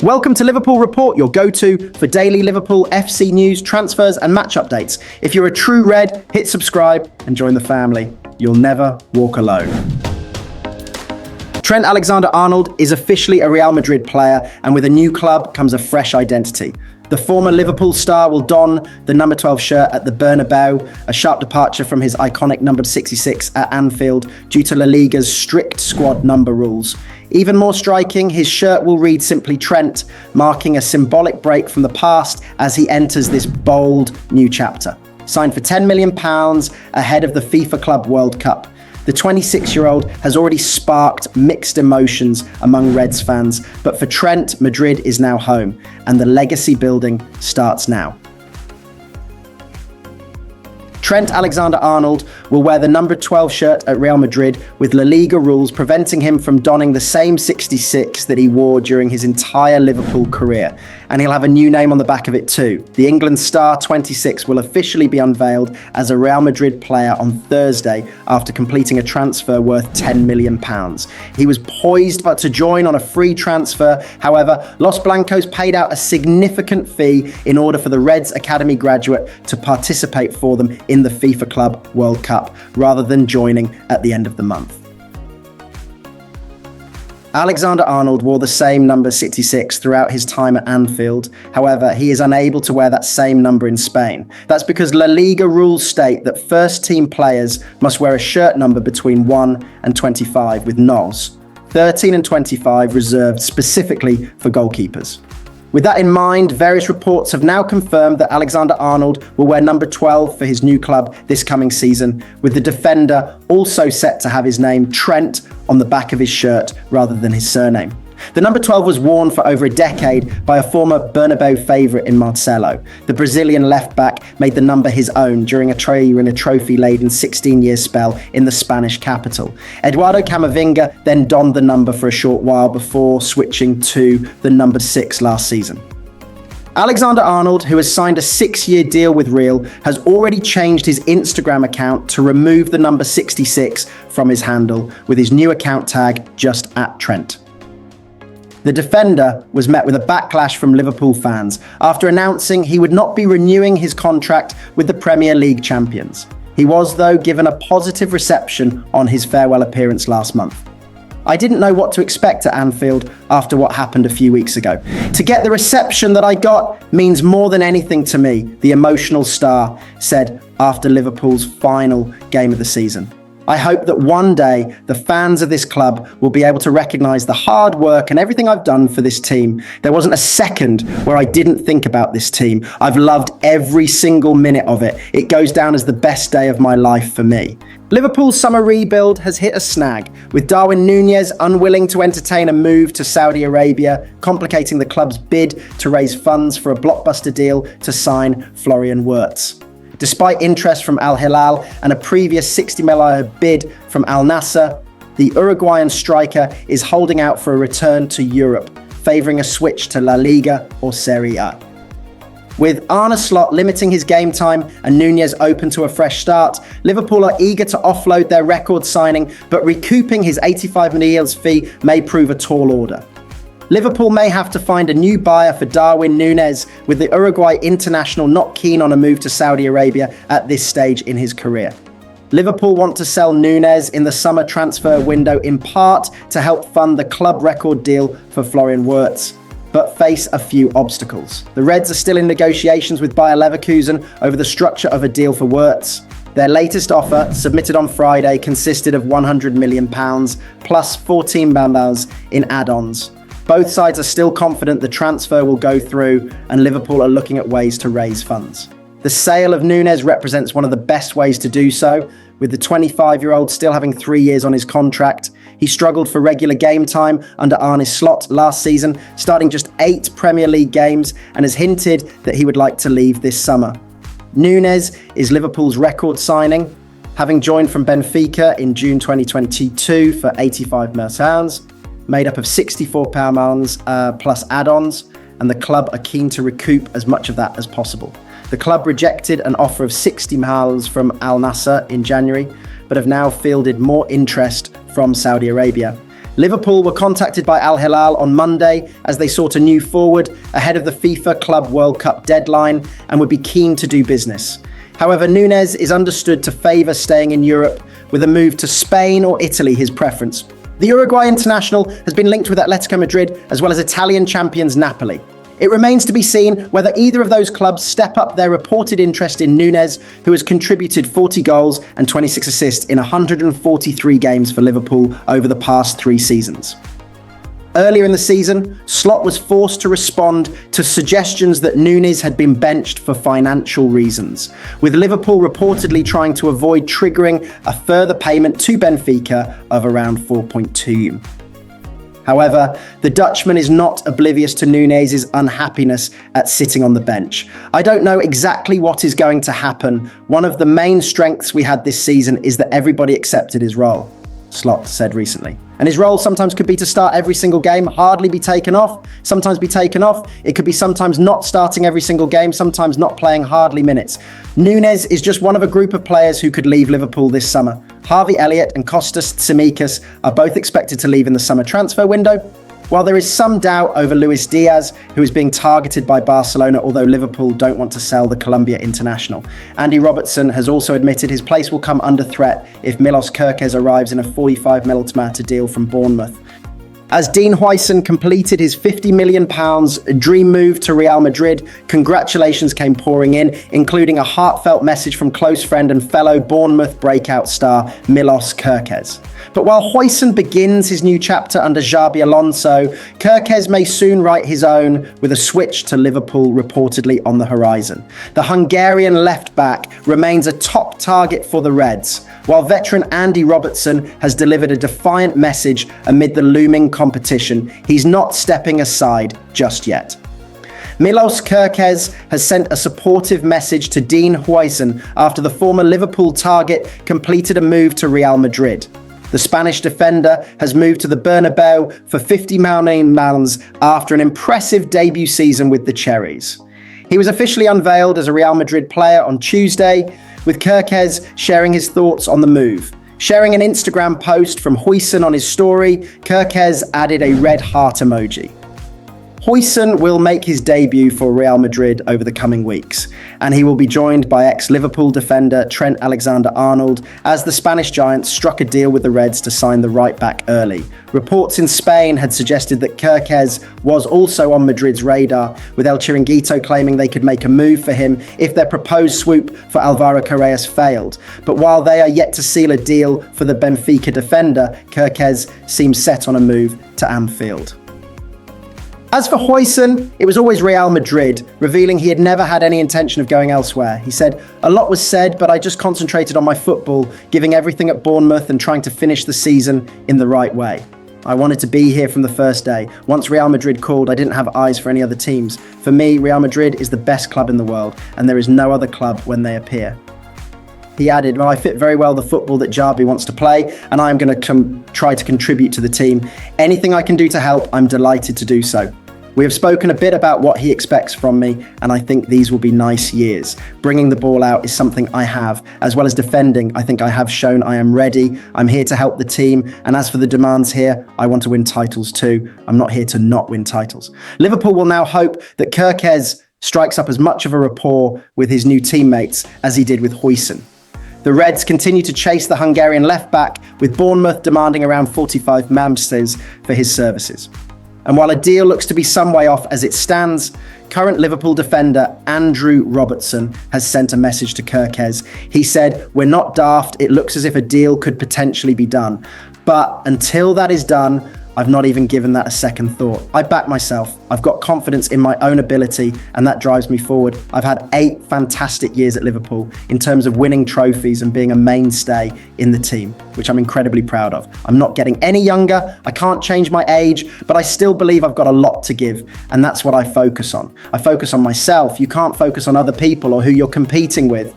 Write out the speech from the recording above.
Welcome to Liverpool Report, your go-to for daily Liverpool FC news, transfers and match updates. If you're a true Red, hit subscribe and join the family. You'll never walk alone. Trent Alexander-Arnold is officially a Real Madrid player, and with a new club comes a fresh identity. The former Liverpool star will don the number 12 shirt at the Bernabeu, a sharp departure from his iconic number 66 at Anfield due to La Liga's strict squad number rules. Even more striking, his shirt will read simply Trent, marking a symbolic break from the past as he enters this bold new chapter. Signed for £10 million ahead of the FIFA Club World Cup. The 26-year-old has already sparked mixed emotions among Reds fans, but for Trent, Madrid is now home, and the legacy building starts now. Trent Alexander-Arnold will wear the number 12 shirt at Real Madrid, with La Liga rules preventing him from donning the same 66 that he wore during his entire Liverpool career. And he'll have a new name on the back of it too. The England star 26 will officially be unveiled as a Real Madrid player on Thursday after completing a transfer worth £10 million. He was poised to join on a free transfer. However, Los Blancos paid out a significant fee in order for the Reds Academy graduate to participate for them in the FIFA Club World Cup, rather than joining at the end of the month. Alexander-Arnold wore the same number 66 throughout his time at Anfield. However, he is unable to wear that same number in Spain. That's because La Liga rules state that first-team players must wear a shirt number between 1 and 25 with NOS, 13 and 25 reserved specifically for goalkeepers. With that in mind, various reports have now confirmed that Alexander-Arnold will wear number 12 for his new club this coming season, with the defender also set to have his name Trent on the back of his shirt rather than his surname. The number 12 was worn for over a decade by a former Bernabeu favourite in Marcelo. The Brazilian left-back made the number his own during a trophy-laden 16-year spell in the Spanish capital. Eduardo Camavinga then donned the number for a short while before switching to the number 6 last season. Alexander-Arnold, who has signed a 6-year deal with Real, has already changed his Instagram account to remove the number 66 from his handle, with his new account tag just @Trent. The defender was met with a backlash from Liverpool fans after announcing he would not be renewing his contract with the Premier League champions. He was, though, given a positive reception on his farewell appearance last month. "I didn't know what to expect at Anfield after what happened a few weeks ago. To get the reception that I got means more than anything to me," the emotional star said after Liverpool's final game of the season. "I hope that one day the fans of this club will be able to recognise the hard work and everything I've done for this team. There wasn't a second where I didn't think about this team. I've loved every single minute of it. It goes down as the best day of my life for me." Liverpool's summer rebuild has hit a snag, with Darwin Nunez unwilling to entertain a move to Saudi Arabia, complicating the club's bid to raise funds for a blockbuster deal to sign Florian Wirtz. Despite interest from Al Hilal and a previous $60 million bid from Al Nassr, the Uruguayan striker is holding out for a return to Europe, favouring a switch to La Liga or Serie A. With arneslot limiting his game time and Nunez open to a fresh start, Liverpool are eager to offload their record signing, but recouping his £85 million fee may prove a tall order. Liverpool may have to find a new buyer for Darwin Nunez, with the Uruguay international not keen on a move to Saudi Arabia at this stage in his career. Liverpool want to sell Nunez in the summer transfer window in part to help fund the club record deal for Florian Wirtz, but face a few obstacles. The Reds are still in negotiations with Bayer Leverkusen over the structure of a deal for Wirtz. Their latest offer, submitted on Friday, consisted of £100 million plus £14 million in add-ons. Both sides are still confident the transfer will go through, and Liverpool are looking at ways to raise funds. The sale of Nunez represents one of the best ways to do so, with the 25-year-old still having 3 years on his contract. He struggled for regular game time under arneslot last season, starting just 8 Premier League games, and has hinted that he would like to leave this summer. Nunez is Liverpool's record signing, having joined from Benfica in June 2022 for £85 million. Made up of £64 plus add-ons, and the club are keen to recoup as much of that as possible. The club rejected an offer of £60 million from Al Nassr in January, but have now fielded more interest from Saudi Arabia. Liverpool were contacted by Al Hilal on Monday as they sought a new forward ahead of the FIFA Club World Cup deadline and would be keen to do business. However, Nunez is understood to favour staying in Europe, with a move to Spain or Italy his preference. The Uruguay international has been linked with Atletico Madrid as well as Italian champions Napoli. It remains to be seen whether either of those clubs step up their reported interest in Nunez, who has contributed 40 goals and 26 assists in 143 games for Liverpool over the past 3 seasons. Earlier in the season, Slot was forced to respond to suggestions that Nunez had been benched for financial reasons, with Liverpool reportedly trying to avoid triggering a further payment to Benfica of around 4.2. However, the Dutchman is not oblivious to Nunez's unhappiness at sitting on the bench. "I don't know exactly what is going to happen. One of the main strengths we had this season is that everybody accepted his role," Slot said recently. And his role sometimes could be to start every single game, hardly be taken off, sometimes be taken off. It could be sometimes not starting every single game, sometimes not playing hardly minutes. Nunez is just one of a group of players who could leave Liverpool this summer. Harveyelliott and Kostas Tsimikas are both expected to leave in the summer transfer window. While there is some doubt over Luis Diaz, who is being targeted by Barcelona, although Liverpool don't want to sell the Colombia international. Andy Robertson has also admitted his place will come under threat if Milos Kerkez arrives in a £45 million deal from Bournemouth. As Dean Huijsen completed his £50 million dream move to Real Madrid, congratulations came pouring in, including a heartfelt message from close friend and fellow Bournemouth breakout star Milos Kerkez. But while Huijsen begins his new chapter under Xabi Alonso, Kerkez may soon write his own with a switch to Liverpool reportedly on the horizon. The Hungarian left-back remains a top target for the Reds, while veteran Andy Robertson has delivered a defiant message amid the looming competition. He's not stepping aside just yet. Milos Kerkez has sent a supportive message to Dean Huijsen after the former Liverpool target completed a move to Real Madrid. The Spanish defender has moved to the Bernabeu for £50 million after an impressive debut season with the Cherries. He was officially unveiled as a Real Madrid player on Tuesday, with Kerkez sharing his thoughts on the move. Sharing an Instagram post from Huijsen on his story, Kerkez added a red heart emoji. Huijsen will make his debut for Real Madrid over the coming weeks, and he will be joined by ex-Liverpool defender Trent Alexander-Arnold as the Spanish Giants struck a deal with the Reds to sign the right-back early. Reports in Spain had suggested that Kerkez was also on Madrid's radar, with El Chiringuito claiming they could make a move for him if their proposed swoop for Alvaro Carreras failed. But while they are yet to seal a deal for the Benfica defender, Kerkez seems set on a move to Anfield. As for Huijsen, it was always Real Madrid, revealing he had never had any intention of going elsewhere. He said, "A lot was said, but I just concentrated on my football, giving everything at Bournemouth and trying to finish the season in the right way. I wanted to be here from the first day. Once Real Madrid called, I didn't have eyes for any other teams. For me, Real Madrid is the best club in the world, and there is no other club when they appear." He added, "Well, I fit very well the football that Xabi wants to play, and I am going to try to contribute to the team. Anything I can do to help, I'm delighted to do so. We have spoken a bit about what he expects from me, and I think these will be nice years. Bringing the ball out is something I have, as well as defending. I think I have shown I am ready. I'm here to help the team, and as for the demands here, I want to win titles too. I'm not here to not win titles." Liverpool will now hope that Kerkez strikes up as much of a rapport with his new teammates as he did with Huijsen. The Reds continue to chase the Hungarian left-back, with Bournemouth demanding around 45 million for his services. And while a deal looks to be some way off as it stands, current Liverpool defender Andrew Robertson has sent a message to Kerkez. He said, "We're not daft, it looks as if a deal could potentially be done. But until that is done, I've not even given that a second thought. I back myself. I've got confidence in my own ability, and that drives me forward. I've had 8 fantastic years at Liverpool in terms of winning trophies and being a mainstay in the team, which I'm incredibly proud of. I'm not getting any younger. I can't change my age, but I still believe I've got a lot to give, and that's what I focus on. I focus on myself. You can't focus on other people or who you're competing with.